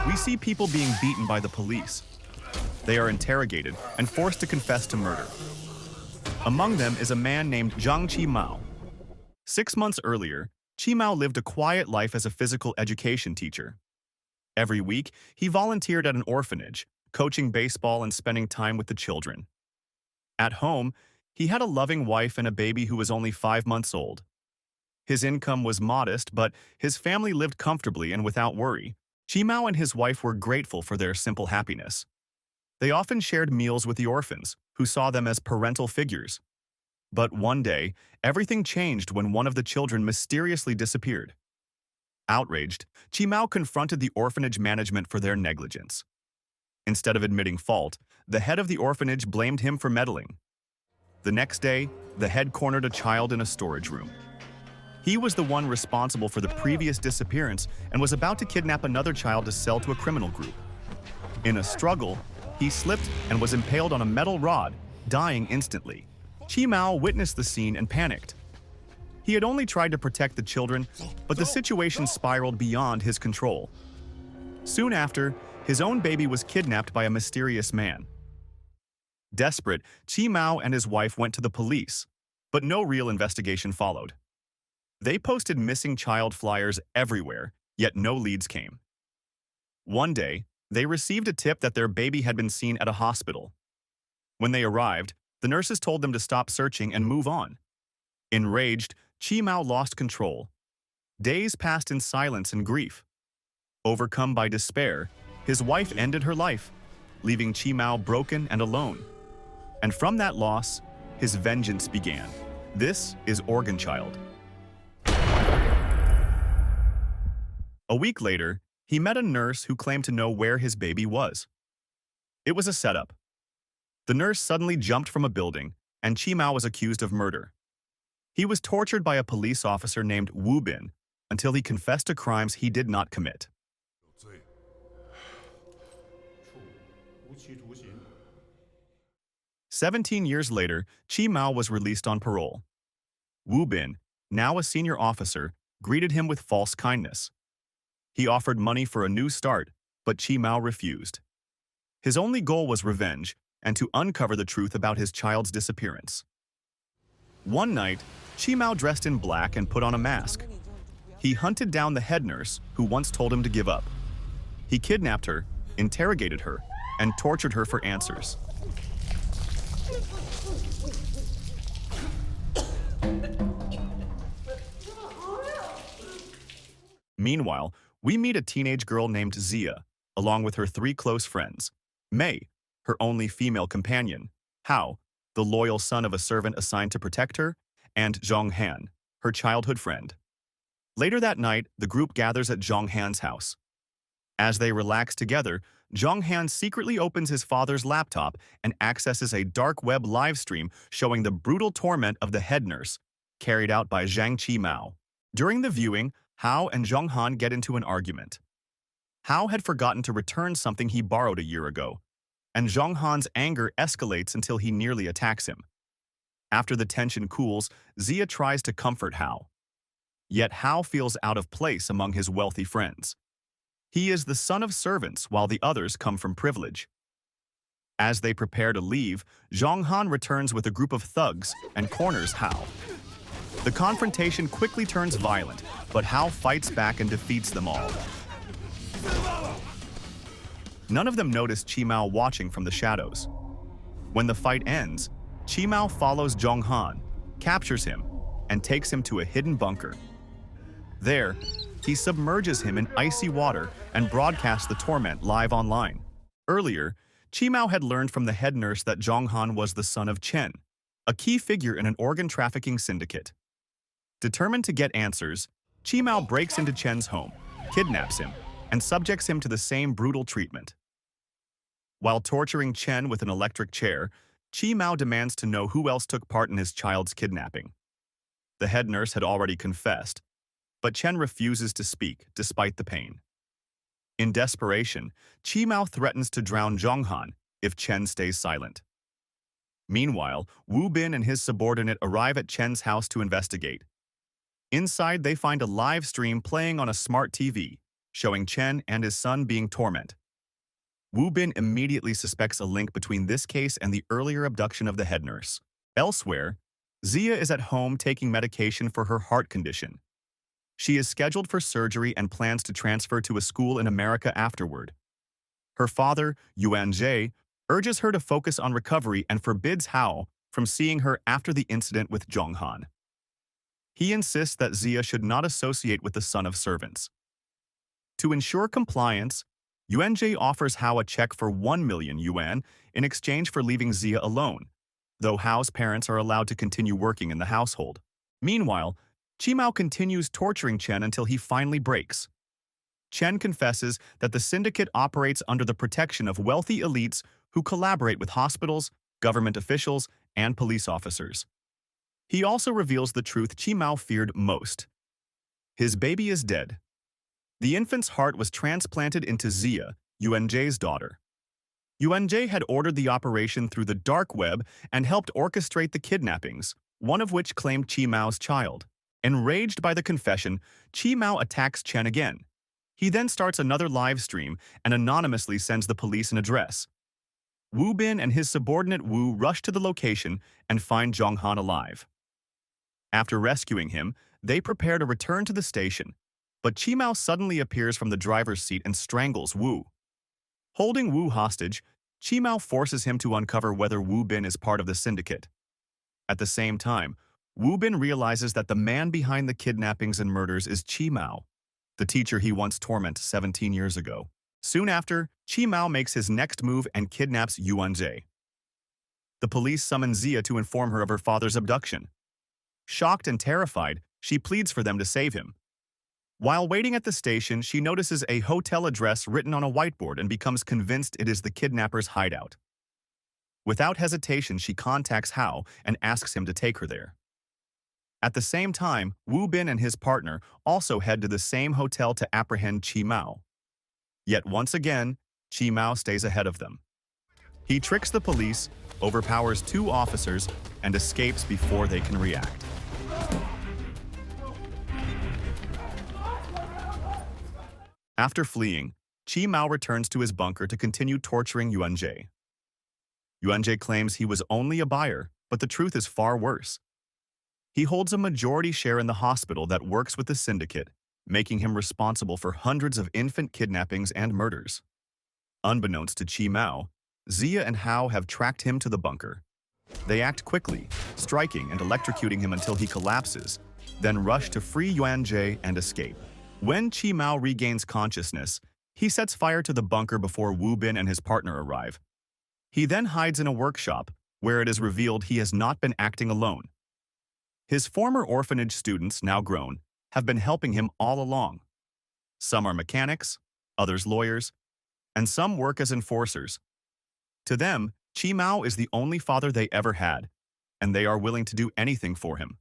we see people being beaten by the police. They are interrogated and forced to confess to murder. Among them is a man named Jang Chi Mao. 6 months earlier, Chi Mao lived a quiet life as a physical education teacher. Every week, he volunteered at an orphanage, coaching baseball and spending time with the children. At home, he had a loving wife and a baby who was only 5 months old. His income was modest, but his family lived comfortably and without worry. Chi Mao and his wife were grateful for their simple happiness. They often shared meals with the orphans, who saw them as parental figures. But one day, everything changed when one of the children mysteriously disappeared. Outraged, Chi Mao confronted the orphanage management for their negligence. Instead of admitting fault, the head of the orphanage blamed him for meddling. The next day, the head cornered a child in a storage room. He was the one responsible for the previous disappearance and was about to kidnap another child to sell to a criminal group. In a struggle, he slipped and was impaled on a metal rod, dying instantly. Chi Mao witnessed the scene and panicked. He had only tried to protect the children, but the situation spiraled beyond his control. Soon after, his own baby was kidnapped by a mysterious man. Desperate, Chi Mao and his wife went to the police, but no real investigation followed. They posted missing child flyers everywhere, yet no leads came. One day, they received a tip that their baby had been seen at a hospital. When they arrived, the nurses told them to stop searching and move on. Enraged, Chi Mao lost control. Days passed in silence and grief. Overcome by despair, his wife ended her life, leaving Chi Mao broken and alone. And from that loss, his vengeance began. This is Organ Child. A week later, he met a nurse who claimed to know where his baby was. It was a setup. The nurse suddenly jumped from a building, and Chi Mao was accused of murder. He was tortured by a police officer named Wu Bin until he confessed to crimes he did not commit. 17 years later, Chi Mao was released on parole. Wu Bin, now a senior officer, greeted him with false kindness. He offered money for a new start, but Chi Mao refused. His only goal was revenge and to uncover the truth about his child's disappearance. One night, Chi Mao dressed in black and put on a mask. He hunted down the head nurse who once told him to give up. He kidnapped her, interrogated her, and tortured her for answers. Meanwhile, we meet a teenage girl named Zia, along with her 3 close friends. Mei, her only female companion, Hao, the loyal son of a servant assigned to protect her, and Zhong Han, her childhood friend. Later that night, the group gathers at Zhong Han's house. As they relax together, Zhong Han secretly opens his father's laptop and accesses a dark web live stream showing the brutal torment of the head nurse, carried out by Jang Chi Mao. During the viewing, Hao and Zhong Han get into an argument. Hao had forgotten to return something he borrowed a year ago, and Zhong Han's anger escalates until he nearly attacks him. After the tension cools, Zia tries to comfort Hao. Yet Hao feels out of place among his wealthy friends. He is the son of servants while the others come from privilege. As they prepare to leave, Zhong Han returns with a group of thugs and corners Hao. The confrontation quickly turns violent, but Hao fights back and defeats them all. None of them notice Chi Mao watching from the shadows. When the fight ends, Chi Mao follows Zhong Han, captures him, and takes him to a hidden bunker. There, he submerges him in icy water and broadcasts the torment live online. Earlier, Chi Mao had learned from the head nurse that Zhong Han was the son of Chen, a key figure in an organ trafficking syndicate. Determined to get answers, Chi Mao breaks into Chen's home, kidnaps him, and subjects him to the same brutal treatment. While torturing Chen with an electric chair, Chi Mao demands to know who else took part in his child's kidnapping. The head nurse had already confessed, but Chen refuses to speak despite the pain. In desperation, Chi Mao threatens to drown Zhong Han if Chen stays silent. Meanwhile, Wu Bin and his subordinate arrive at Chen's house to investigate. Inside, they find a live stream playing on a smart TV, showing Chen and his son being tormented. Wu Bin immediately suspects a link between this case and the earlier abduction of the head nurse. Elsewhere, Zia is at home taking medication for her heart condition. She is scheduled for surgery and plans to transfer to a school in America afterward. Her father, Yuan Jie, urges her to focus on recovery and forbids Hao from seeing her after the incident with Zhong Han. He insists that Zia should not associate with the son of servants. To ensure compliance, Yuan Jie offers Hao a check for 1 million yuan in exchange for leaving Zia alone, though Hao's parents are allowed to continue working in the household. Meanwhile, Chi Mao continues torturing Chen until he finally breaks. Chen confesses that the syndicate operates under the protection of wealthy elites who collaborate with hospitals, government officials, and police officers. He also reveals the truth Chi Mao feared most. His baby is dead. The infant's heart was transplanted into Zia, Yuan Jie's daughter. Yuan Jie had ordered the operation through the dark web and helped orchestrate the kidnappings, one of which claimed Chi Mao's child. Enraged by the confession, Chi Mao attacks Chen again. He then starts another live stream and anonymously sends the police an address. Wu Bin and his subordinate Wu rush to the location and find Zhong Han alive. After rescuing him, they prepare to return to the station, but Chi Mao suddenly appears from the driver's seat and strangles Wu. Holding Wu hostage, Chi Mao forces him to uncover whether Wu Bin is part of the syndicate. At the same time, Wu Bin realizes that the man behind the kidnappings and murders is Chi Mao, the teacher he once tormented 17 years ago. Soon after, Chi Mao makes his next move and kidnaps Yuan Jie. The police summon Zia to inform her of her father's abduction. Shocked and terrified, she pleads for them to save him. While waiting at the station, she notices a hotel address written on a whiteboard and becomes convinced it is the kidnapper's hideout. Without hesitation, she contacts Hao and asks him to take her there. At the same time, Wu Bin and his partner also head to the same hotel to apprehend Chi Mao. Yet once again, Chi Mao stays ahead of them. He tricks the police, overpowers 2 officers, and escapes before they can react. After fleeing, Chi Mao returns to his bunker to continue torturing Yuan Jie. Yuan Jie claims he was only a buyer, but the truth is far worse. He holds a majority share in the hospital that works with the syndicate, making him responsible for hundreds of infant kidnappings and murders. Unbeknownst to Chi Mao, Zia and Hao have tracked him to the bunker. They act quickly, striking and electrocuting him until he collapses, then rush to free Yuan Jie and escape. When Chi Mao regains consciousness, he sets fire to the bunker before Wu Bin and his partner arrive. He then hides in a workshop, where it is revealed he has not been acting alone. His former orphanage students, now grown, have been helping him all along. Some are mechanics, others lawyers, and some work as enforcers. To them, Chi Mao is the only father they ever had, and they are willing to do anything for him.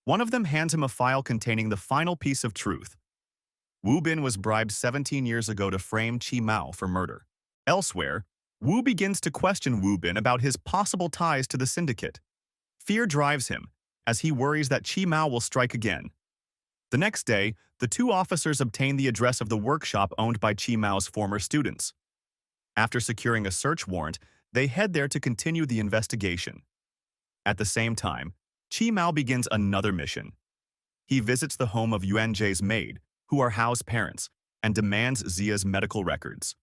One of them hands him a file containing the final piece of truth. Wu Bin was bribed 17 years ago to frame Chi Mao for murder. Elsewhere, Wu begins to question Wu Bin about his possible ties to the syndicate. Fear drives him, as he worries that Chi Mao will strike again. The next day, the 2 officers obtain the address of the workshop owned by Chi Mao's former students. After securing a search warrant, they head there to continue the investigation. At the same time, Chi Mao begins another mission. He visits the home of Yuan Jie's maid, who are Hao's parents, and demands Zia's medical records.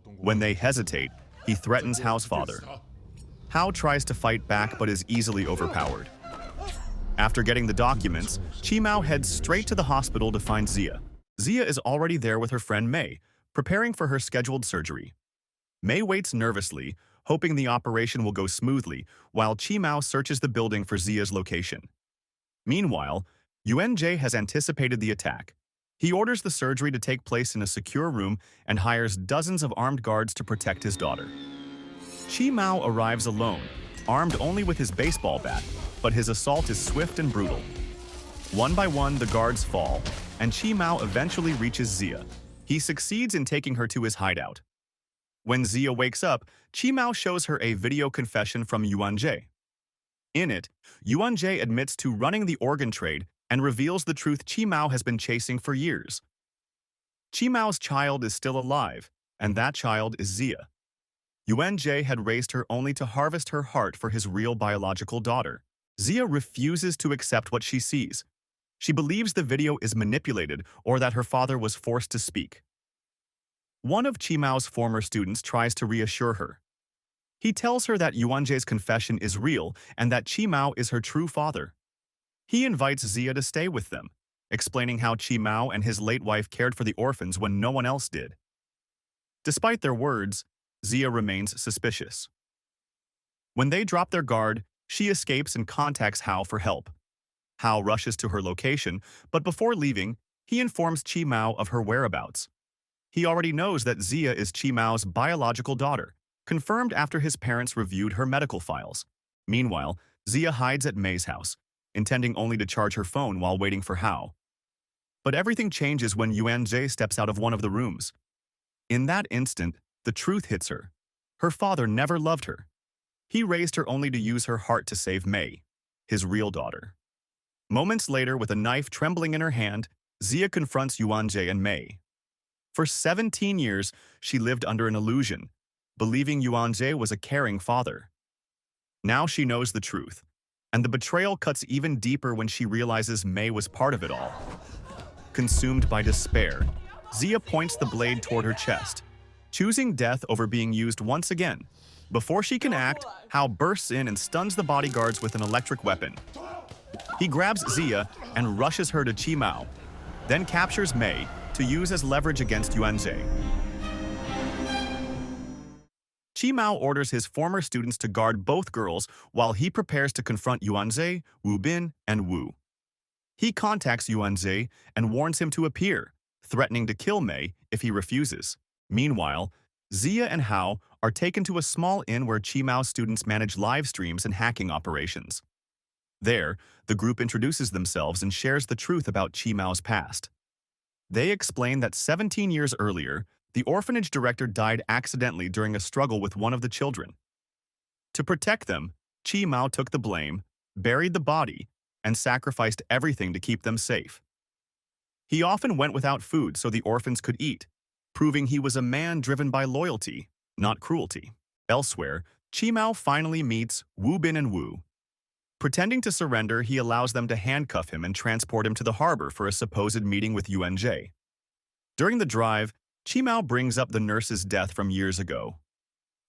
When they hesitate, he threatens Hao's father. Hao tries to fight back but is easily overpowered. After getting the documents, Chi Mao heads straight to the hospital to find Zia. Zia is already there with her friend Mei, preparing for her scheduled surgery. Mei waits nervously, hoping the operation will go smoothly, while Chi Mao searches the building for Zia's location. Meanwhile, Yuan Jie has anticipated the attack. He orders the surgery to take place in a secure room and hires dozens of armed guards to protect his daughter. Chi Mao arrives alone, armed only with his baseball bat, but his assault is swift and brutal. One by one, the guards fall, and Chi Mao eventually reaches Zia. He succeeds in taking her to his hideout. When Zia wakes up, Chi Mao shows her a video confession from Yuan Jie. In it, Yuan Jie admits to running the organ trade and reveals the truth Chi Mao has been chasing for years. Chi Mao's child is still alive, and that child is Zia. Yuan Jie had raised her only to harvest her heart for his real biological daughter. Zia refuses to accept what she sees. She believes the video is manipulated or that her father was forced to speak. One of Chi Mao's former students tries to reassure her. He tells her that Yuan Jie's confession is real and that Chi Mao is her true father. He invites Zia to stay with them, explaining how Chi Mao and his late wife cared for the orphans when no one else did. Despite their words, Zia remains suspicious. When they drop their guard, she escapes and contacts Hao for help. Hao rushes to her location, but before leaving, he informs Chi Mao of her whereabouts. He already knows that Zia is Chi Mao's biological daughter, confirmed after his parents reviewed her medical files. Meanwhile, Zia hides at Mei's house, intending only to charge her phone while waiting for Hao. But everything changes when Yuan Jie steps out of one of the rooms. In that instant, the truth hits her. Her father never loved her. He raised her only to use her heart to save Mei, his real daughter. Moments later, with a knife trembling in her hand, Zia confronts Yuan Jie and Mei. For 17 years, she lived under an illusion, believing Yuan Jie was a caring father. Now she knows the truth, and the betrayal cuts even deeper when she realizes Mei was part of it all. Consumed by despair, Zia points the blade toward her chest, choosing death over being used once again. Before she can act, Hao bursts in and stuns the bodyguards with an electric weapon. He grabs Zia and rushes her to Chi Mao, then captures Mei to use as leverage against Yuan Jie. Chi Mao orders his former students to guard both girls while he prepares to confront Yuan Jie, Wu Bin, and Wu. He contacts Yuan Jie and warns him to appear, threatening to kill Mei if he refuses. Meanwhile, Zia and Hao are taken to a small inn where Chi Mao's students manage live streams and hacking operations. There, the group introduces themselves and shares the truth about Chi Mao's past. They explain that 17 years earlier, the orphanage director died accidentally during a struggle with one of the children. To protect them, Chi Mao took the blame, buried the body, and sacrificed everything to keep them safe. He often went without food so the orphans could eat, proving he was a man driven by loyalty, not cruelty. Elsewhere, Chi Mao finally meets Wu Bin and Wu. Pretending to surrender, he allows them to handcuff him and transport him to the harbor for a supposed meeting with Yuan Jie. During the drive, Chi Mao brings up the nurse's death from years ago.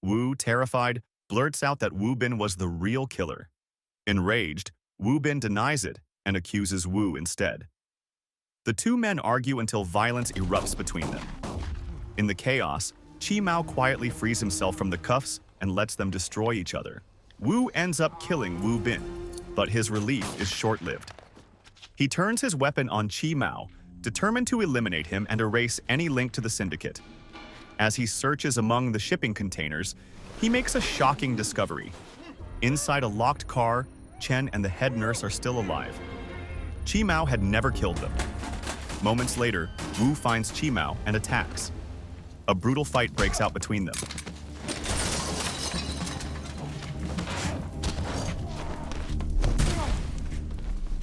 Wu, terrified, blurts out that Wu Bin was the real killer. Enraged, Wu Bin denies it and accuses Wu instead. The two men argue until violence erupts between them. In the chaos, Chi Mao quietly frees himself from the cuffs and lets them destroy each other. Wu ends up killing Wu Bin, but his relief is short-lived. He turns his weapon on Chi Mao, determined to eliminate him and erase any link to the syndicate. As he searches among the shipping containers, he makes a shocking discovery. Inside a locked car, Chen and the head nurse are still alive. Chi Mao had never killed them. Moments later, Wu finds Chi Mao and attacks. A brutal fight breaks out between them.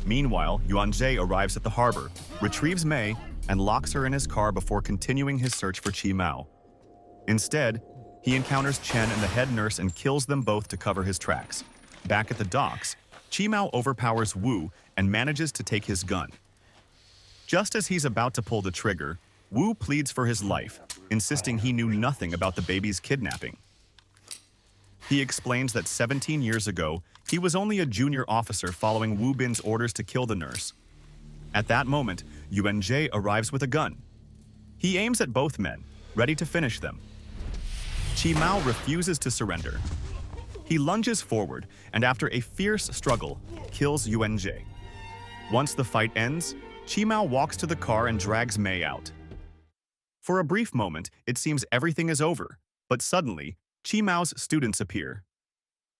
Meanwhile, Yuan Jie arrives at the harbor, retrieves Mei, and locks her in his car before continuing his search for Chi Mao. Instead, he encounters Chen and the head nurse and kills them both to cover his tracks. Back at the docks, Chi Mao overpowers Wu and manages to take his gun. Just as he's about to pull the trigger, Wu pleads for his life, insisting he knew nothing about the baby's kidnapping. He explains that 17 years ago, he was only a junior officer following Wu Bin's orders to kill the nurse. At that moment, Yuan Jie arrives with a gun. He aims at both men, ready to finish them. Chi Mao refuses to surrender. He lunges forward and after a fierce struggle, kills Yuan Jie. Once the fight ends, Chi Mao walks to the car and drags Mei out. For a brief moment, it seems everything is over, but suddenly, Chi Mao's students appear.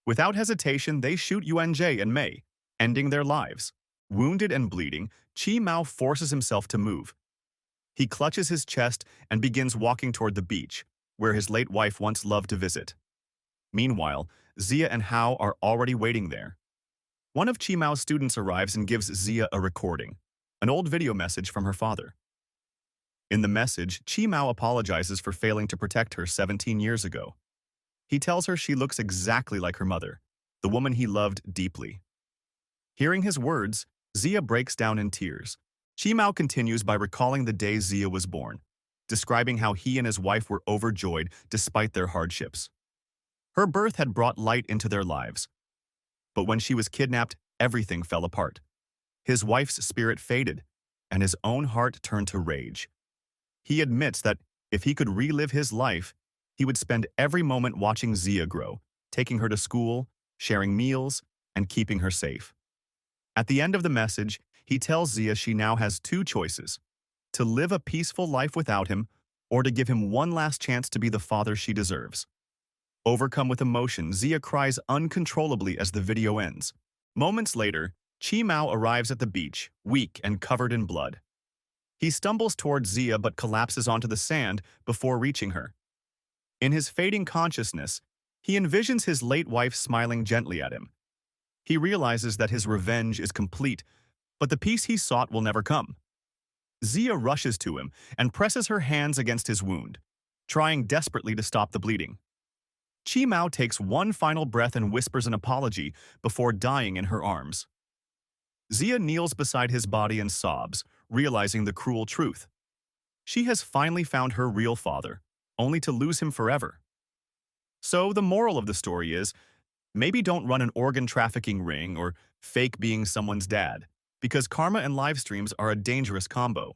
Without hesitation, they shoot Yuan Jie and Mei, ending their lives. Wounded and bleeding, Chi Mao forces himself to move. He clutches his chest and begins walking toward the beach, where his late wife once loved to visit. Meanwhile, Zia and Hao are already waiting there. One of Chi Mao's students arrives and gives Zia a recording, an old video message from her father. In the message, Chi Mao apologizes for failing to protect her 17 years ago. He tells her she looks exactly like her mother, the woman he loved deeply. Hearing his words, Zia breaks down in tears. Chi Mao continues by recalling the day Zia was born, describing how he and his wife were overjoyed despite their hardships. Her birth had brought light into their lives. But when she was kidnapped, everything fell apart. His wife's spirit faded, and his own heart turned to rage. He admits that if he could relive his life, he would spend every moment watching Zia grow, taking her to school, sharing meals, and keeping her safe. At the end of the message, he tells Zia she now has two choices: to live a peaceful life without him, or to give him one last chance to be the father she deserves. Overcome with emotion, Zia cries uncontrollably as the video ends. Moments later, Chi Mao arrives at the beach, weak and covered in blood. He stumbles towards Zia but collapses onto the sand before reaching her. In his fading consciousness, he envisions his late wife smiling gently at him. He realizes that his revenge is complete, but the peace he sought will never come. Zia rushes to him and presses her hands against his wound, trying desperately to stop the bleeding. Chi Mao takes one final breath and whispers an apology before dying in her arms. Zia kneels beside his body and sobs, realizing the cruel truth. She has finally found her real father, only to lose him forever. So the moral of the story is, maybe don't run an organ trafficking ring or fake being someone's dad, because karma and live streams are a dangerous combo.